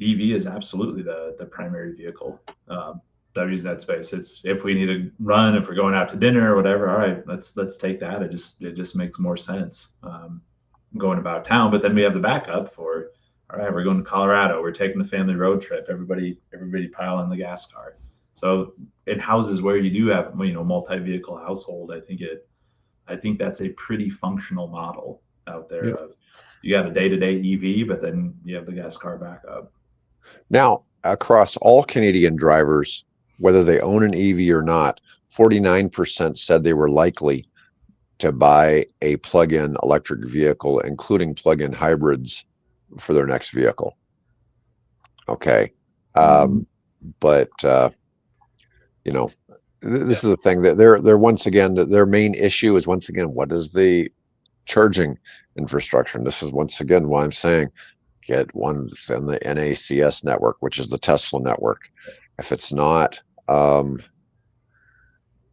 EV is absolutely the primary vehicle. That use that space. It's if we need to run, if we're going out to dinner or whatever. All right, let's take that. It just makes more sense going about town. But then we have the backup for. All right, we're going to Colorado. We're taking the family road trip. Everybody pile in the gas car. So in houses where you do have multi-vehicle household, I think that's a pretty functional model out there. Yeah. Of you got a day-to-day EV, but then you have the gas car backup. Now, across all Canadian drivers, whether they own an EV or not, 49% said they were likely to buy a plug-in electric vehicle, including plug-in hybrids, for their next vehicle. Okay. But this is the thing that they're once again, their main issue is once again, what is the charging infrastructure? And this is once again why I'm saying get one that's in the NACS network, which is the Tesla network. If it's not,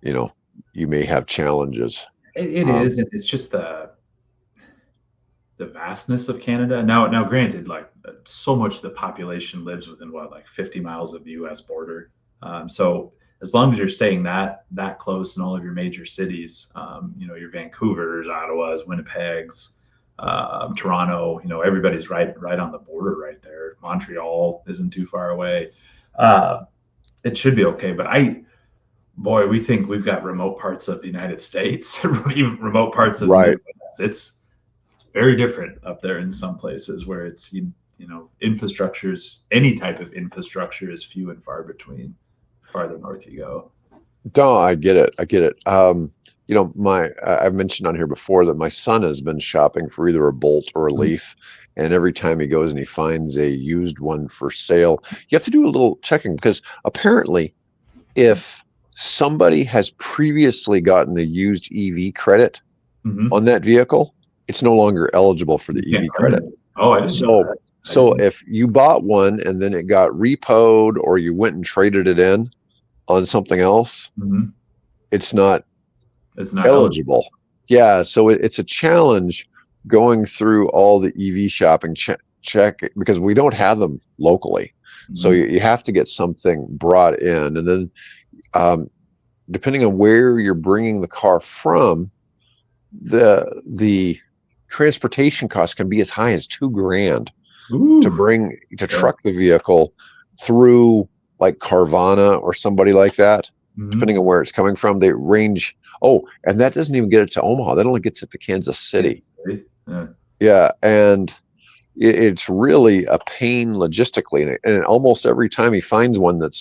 you may have challenges. It is, and it's just the vastness of Canada. Now, granted, like so much of the population lives within 50 miles of the U.S. border. So as long as you're staying that close in all of your major cities, your Vancouvers, Ottawas, Winnipegs, Toronto, everybody's right on the border right there. Montreal isn't too far away. It should be okay. But we think we've got remote parts of the United States, remote parts of right. the US. It's very different up there in some places where it's infrastructure's any type of infrastructure is few and far between. Farther north you go. No, I get it. I've mentioned on here before that my son has been shopping for either a Bolt or a Leaf, and every time he goes and he finds a used one for sale, you have to do a little checking because apparently, if somebody has previously gotten the used EV credit on that vehicle, it's no longer eligible for the EV credit. Oh, I didn't know that. So if you bought one and then it got repoed or you went and traded it in on something else, it's not eligible. Yeah, so it's a challenge going through all the EV shopping check because we don't have them locally. So you have to get something brought in, and then depending on where you're bringing the car from, the transportation cost can be as high as $2,000 to truck the vehicle through like Carvana or somebody like that, depending on where it's coming from. They range. Oh, and that doesn't even get it to Omaha. That only gets it to Kansas City. Yeah. And it's really a pain logistically. And almost every time he finds one that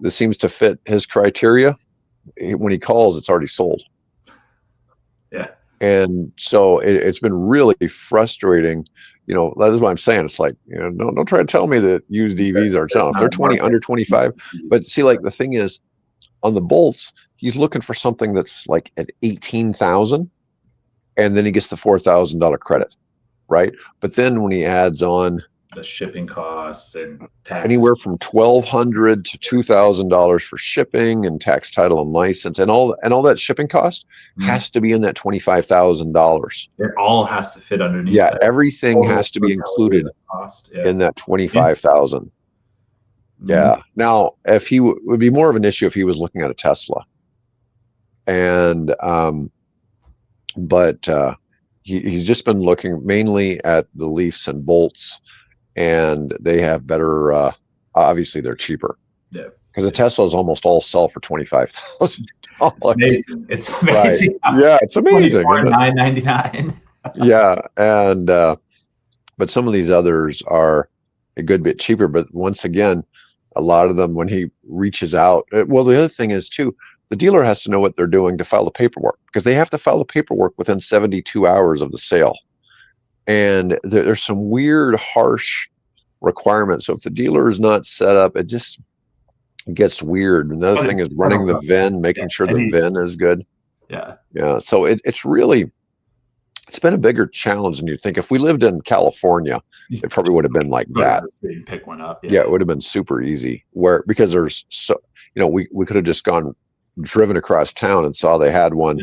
seems to fit his criteria, when he calls, it's already sold. Yeah. And so it's been really frustrating. That's what I'm saying. It's like, don't try to tell me that used EVs are selling. If they're under 25, but see, like the thing is, on the Bolts, he's looking for something that's like at 18,000, and then he gets the $4,000 credit, right? But then when he adds on the shipping costs and taxes, anywhere from $1,200 to $2,000 for shipping and tax, title, and license, and all that shipping cost has to be in that $25,000. It all has to fit underneath. Yeah, everything has to be included in that $25,000. Yeah. Now, if he would be more of an issue if he was looking at a Tesla, and but he's just been looking mainly at the Leafs and Bolts. And they have better, obviously they're cheaper. Yeah. Because the Teslas almost all sell for $25,000. It's amazing. Right. Yeah, it's amazing. $999. Yeah. And, but some of these others are a good bit cheaper. But once again, a lot of them, when he reaches out, well, the other thing is too, the dealer has to know what they're doing to file the paperwork because they have to file the paperwork within 72 hours of the sale. And there's some weird, harsh requirements. So if the dealer is not set up, it just gets weird. Another thing is running the VIN, making sure the VIN is good. Yeah. Yeah. So it's been a bigger challenge than you'd think. If we lived in California, it probably would have been like that. Pick one up. Yeah, it would have been super easy. Because there's we could have just driven across town and saw they had one,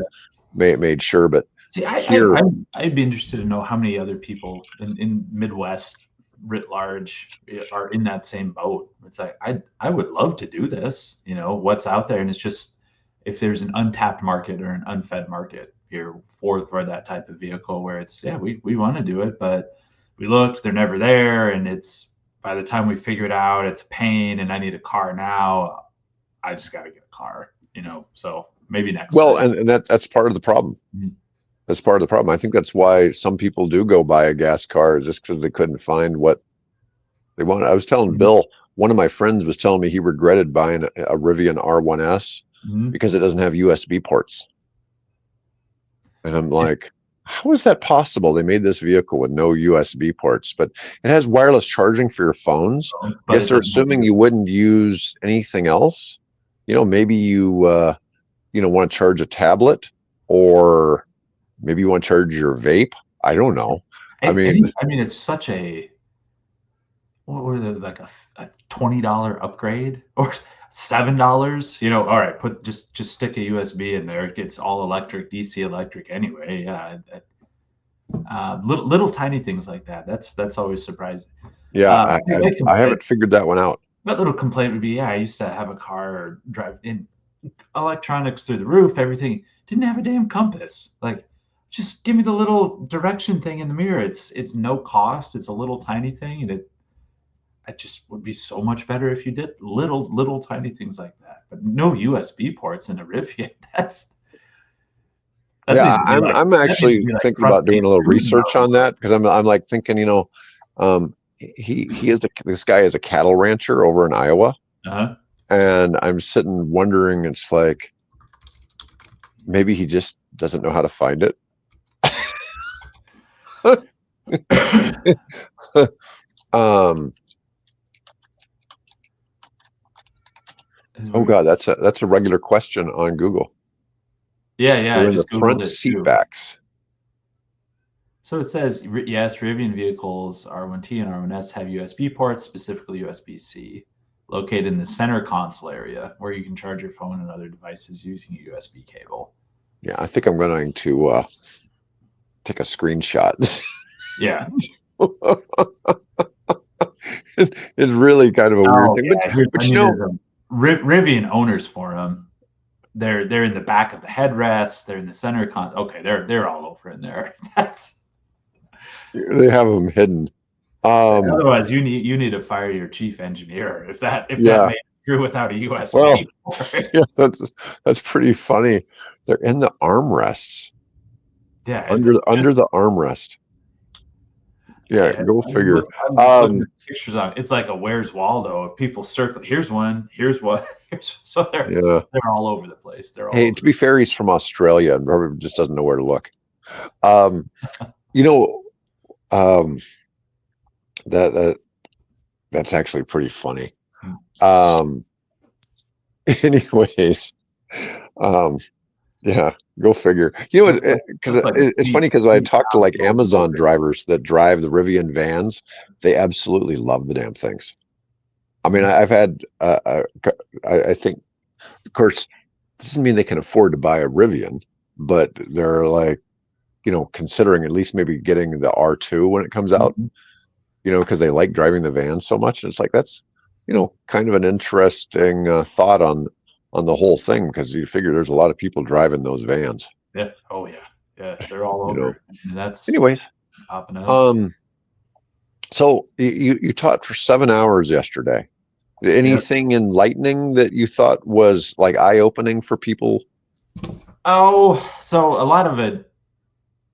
made sure. But See, here. I'd be interested to know how many other people in Midwest writ large are in that same boat. It's like I would love to do this, what's out there, and it's just if there's an untapped market or an unfed market here for that type of vehicle where it's we want to do it, but we looked, they're never there, and it's by the time we figure it out, it's pain, and I need a car now. I just got to get a car, So maybe next Well, time. and that's part of the problem. Mhm. That's part of the problem. I think that's why some people do go buy a gas car, just because they couldn't find what they wanted. I was telling Mhm. Bill, one of my friends was telling me he regretted buying a Rivian R1S Mhm. because it doesn't have USB ports. And I'm like, how is that possible? They made this vehicle with no USB ports, but it has wireless charging for your phones. I But guess it they're doesn't have assuming you wouldn't use anything else. Maybe you want to charge a tablet, or maybe you want to charge your vape. I don't know. I mean, I mean, it's such a what were the like a $20 upgrade or $7? All right, just stick a USB in there. It gets all electric, DC electric anyway. Yeah, little tiny things like that. That's always surprising. yeah, Uh, I, I, my I complaint, haven't figured that one out. my little complaint would be, I used to have a car or drive in electronics through the roof, everything didn't have a damn compass. Like, just give me the little direction thing in the mirror. It's no cost. It's a little tiny thing, and it just would be so much better if you did little tiny things like that. But no USB ports in a Rivian. That Yeah, needs to be like I'm that needs to actually be like thinking front about page doing a little news research on now. that, because I'm like thinking, this guy is a cattle rancher over in Iowa, Uh-huh. and I'm sitting wondering, it's like maybe he just doesn't know how to find it. um, oh God, that's a regular question on Google. Yeah, They're I in the just Googled front it seat too. backs. So it says, yes, Rivian vehicles R1T and R1S have USB ports, specifically USB-C, located in the center console area where you can charge your phone and other devices using a USB cable. Yeah, I think I'm going to take a screenshot. Yeah. It's really kind of a weird Oh thing, yeah. but There's a Rivian owners forum. They're in the back of the headrest. They're in the center Okay, they're all over in there. That's they have them hidden. otherwise you need to fire your chief engineer if that Yeah. made it through without a Well, USB port. yeah, that's pretty funny. They're in the armrests, Yeah, under the armrest. Yeah, yeah, go figure. I'm just looking at pictures on it. It's like a Where's Waldo of people circling. Here's one. Here's one. So Yeah. they're all over the place. They're all Hey, over. to be fair, he's from Australia and probably just doesn't know where to look. Um, you know, um, that that's actually pretty funny. Um, anyways, um, yeah, go figure. Because Looks like a it's funny, because when I sweet talk to like Amazon building. drivers that drive the Rivian vans, they absolutely love the damn things. I mean, Mhm. I've had, I think, of course, doesn't mean they can afford to buy a Rivian, but they're like, considering at least maybe getting the R2 when it comes out, Mhm. because they like driving the van so much. And it's like, that's, kind of an interesting thought on the whole thing, because you figure there's a lot of people driving those vans, Yeah. Oh yeah. Yeah. They're all you know. over. And that's Anyways, popping up. um, so you taught for 7 hours yesterday. Yeah. Anything enlightening that you thought was like eye-opening for people? Oh, so a lot of it.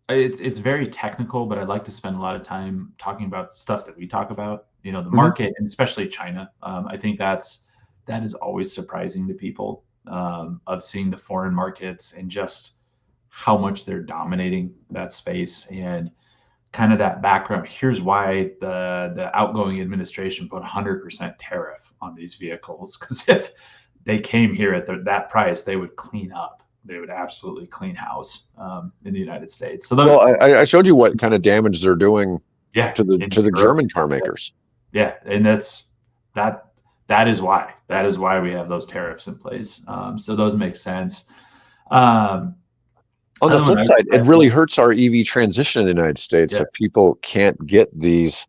It's very technical, but I'd like to spend a lot of time talking about stuff that we talk about. The Hmm. market, and especially China. I think that is always surprising to people, of seeing the foreign markets and just how much they're dominating that space, and kind of that background. Here's why the outgoing administration put 100% tariff on these vehicles, because if they came here at that price, they would clean up. They would absolutely clean house, in the United States. So Well, I showed you what kind of damage they're doing yeah, to the in to the Europe, German car makers. yeah, and that that is why we have those tariffs in place. So those make sense. Um, On the Another one flip I side, it read, really hurts our EV transition in the United States yeah. if people can't get these,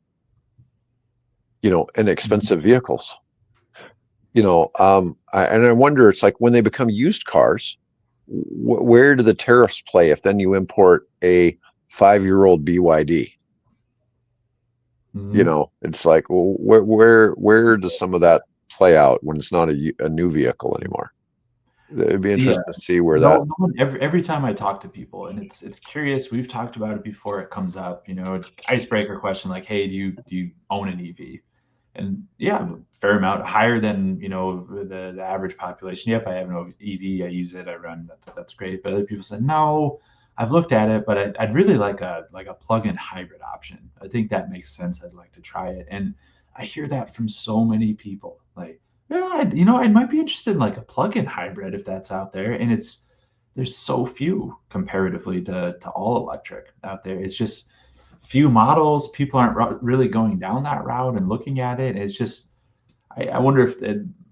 inexpensive vehicles. And I wonder, it's like when they become used cars, where do the tariffs play if then you import a 5-year-old BYD? Mhm. It's like, well, where does some of that play out when it's not a new vehicle anymore? It'd be Yeah. interesting to see where that. No one every time I talk to people, and it's curious, we've talked about it before it comes up, icebreaker question like, "Hey, do you own an EV?" And yeah, a fair amount higher than, the average population. Yep, I have no EV, I use it, I run, that's great. But other people said, "No, I've looked at it, but I'd really like a plug-in hybrid option. I think that makes sense. I'd like to try it." And I hear that from so many people. Like, yeah, I might be interested in like a plug-in hybrid if that's out there. And there's so few comparatively to all electric out there. It's just few models. People aren't really going down that route and looking at it. It's just, I wonder if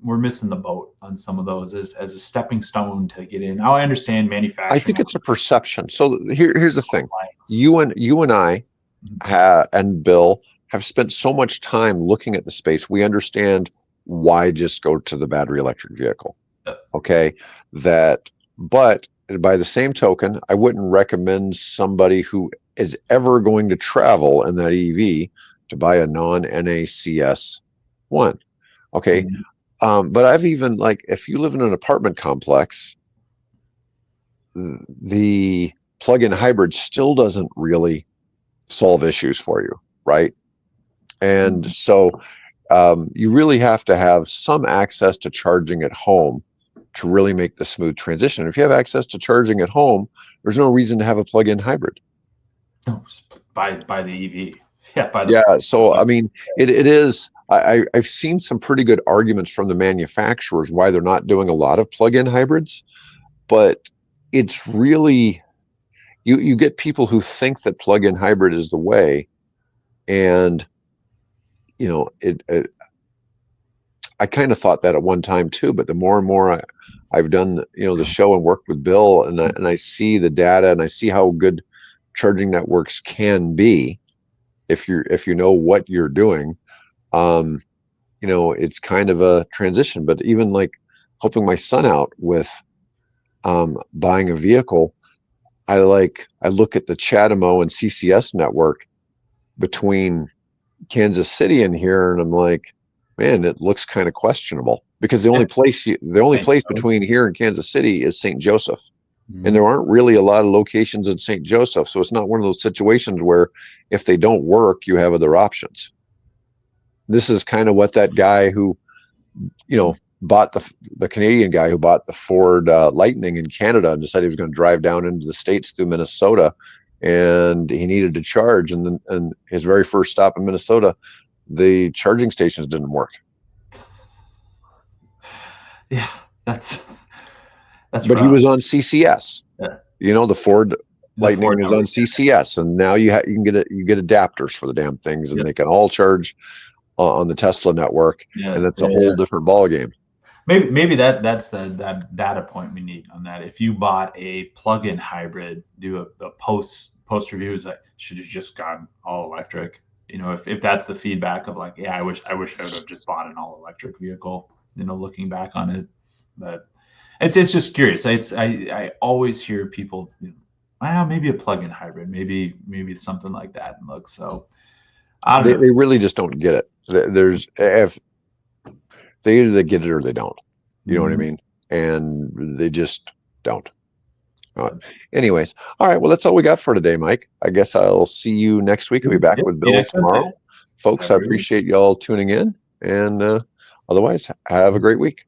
we're missing the boat on some of those as a stepping stone to get in. Now I understand I manufacturing think it's a perception. So here's the thing: lines. you and I and Bill have spent so much time looking at the space. We understand why just go to the battery electric vehicle. Okay, but by the same token, I wouldn't recommend somebody who is ever going to travel in that EV to buy a non-NACS one. Okay. Mhm. But I've even, like, if you live in an apartment complex, the plug-in hybrid still doesn't really solve issues for you, right? And Mhm. so you really have to have some access to charging at home to really make the smooth transition. If you have access to charging at home, there's no reason to have a plug-in hybrid. No, by the EV. Yeah, by the Yeah, so I mean, it is. I've seen some pretty good arguments from the manufacturers why they're not doing a lot of plug-in hybrids, but it's really, you get people who think that plug-in hybrid is the way, and it I kind of thought that at one time too, but the more and more I've done, the show and worked with Bill, and I see the data and I see how good charging networks can be if you know what you're doing. Um, it's kind of a transition. But even like helping my son out with buying a vehicle, I look at the CHAdeMO and CCS network between Kansas City and here, and I'm like, man, it looks kind of questionable because yeah, the only thanks. place between here and Kansas City is St. Joseph, and there Mhm. aren't really a lot of locations in St. Joseph, so it's not one of those situations where if they don't work, you have other options. This is kind of what that guy who bought the Canadian guy who bought the Ford Lightning in Canada and decided he was going to drive down into the States through Minnesota, and he needed to charge, and his very first stop in Minnesota, the charging stations didn't work. Yeah, that's But he rough. was on CCS. Yeah. The Ford The Ford Lightning is on network. CCS, and now you get adapters for the damn things, and Yeah, they can all charge on the Tesla network, yeah, and that's yeah, a yeah. whole different ball game. Maybe that's that data point we need on that. If you bought a plug-in hybrid, do a post reviews that should have just gone all electric. If that's the feedback of like, yeah, I wish I would have just bought an all electric vehicle. Looking back on it, but it's just curious. I always hear people, well, maybe a plug-in hybrid, maybe something like that. And look, so I don't They know. really just don't get it. There's if they either get it or they don't. You know what I Mhm. mean? And they just don't. Uh, Anyways, all right. Well, that's all we got for today, Mike. I guess I'll see you next week. I'll be back Yep. with See you Bill next Wednesday. tomorrow. Folks, Have a I great week. appreciate y'all tuning in. And otherwise, have a great week.